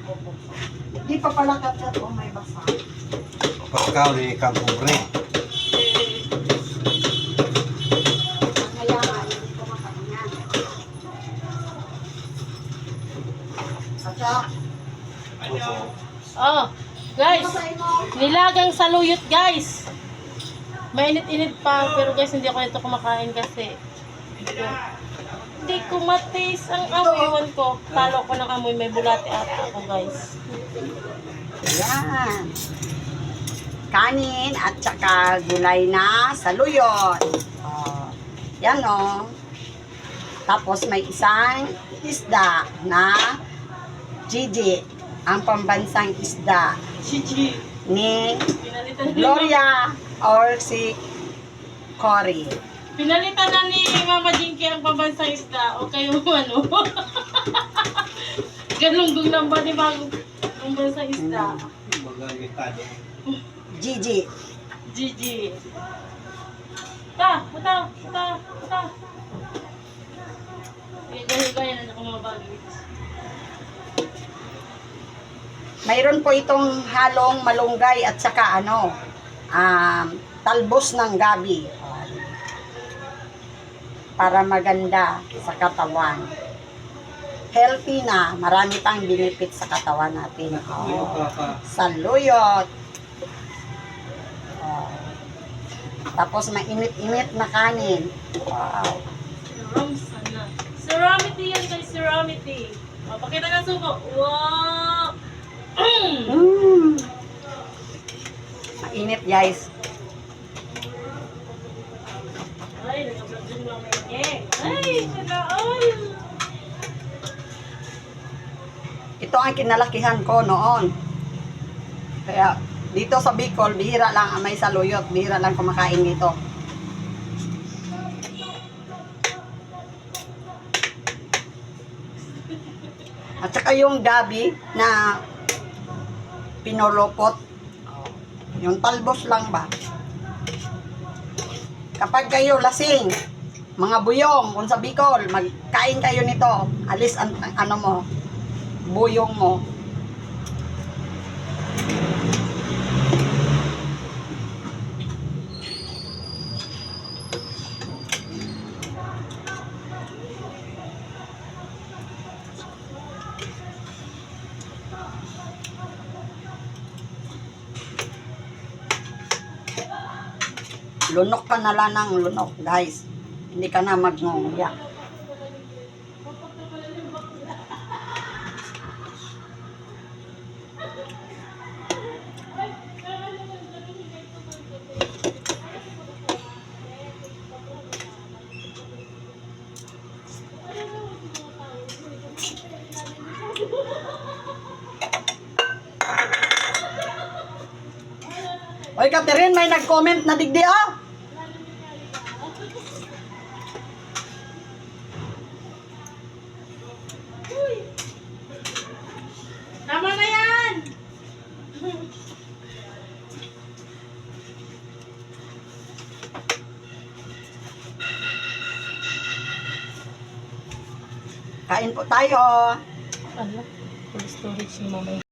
Opo. Di pa pala katat o may basa. Pagkaw ni Kang Pobre. Kaya nga, hindi ko makaingan. At Oh, guys, nilagang saluyot, guys. Mainit-init pa, pero guys, hindi ako nito kumakain kasi hindi ko matis ang amoy. Iwan ko, talo ko ng amoy, may bulate ata ako, guys. yan. Kanin at saka gulay na saluyot. Oh, yan o. Tapos may isang isda na Gigi, ang pambansang isda Chichi. ni Pinalitan ni Gloria or si Cory. Pinalitan na ni Mama Jinky ang pambansang isda. O kayo ano? Galunggong lang ba ni bagong pambansang isda? Gigi. Gigi. Puta. Higa-higa yan ako mga bagay. Mayroon po itong halong malunggay at saka talbos ng gabi. Para maganda sa katawan. Healthy na, marami pang benefit sa katawan natin. Saluyot. Tapos mainit-init na kanin. Wow. Ceramity yan guys, ceramity. O, pakita ng suko. Wow! Mainit guys. Ay, nag-vlog din Mama Jinky. Ay, nag-all. Ito ang kinalakihan ko noon. Kaya dito sa Bicol, bihira lang ang may saluyot. Bihira lang kumakain dito. At saka yung gabi na pinolopot. Yung talbos lang ba? Kapag kayo lasing, mga buyong, kung sa Bicol, magkain kayo nito. Alis ang ano mo, buyong mo. Lunok ka na lang ng lunok, guys. Hindi ka na magngunguya. Oy, Catherine, may nag-comment na digdi, oh! Tama na yan! Kain po tayo. Ano? Full storage ni Mama.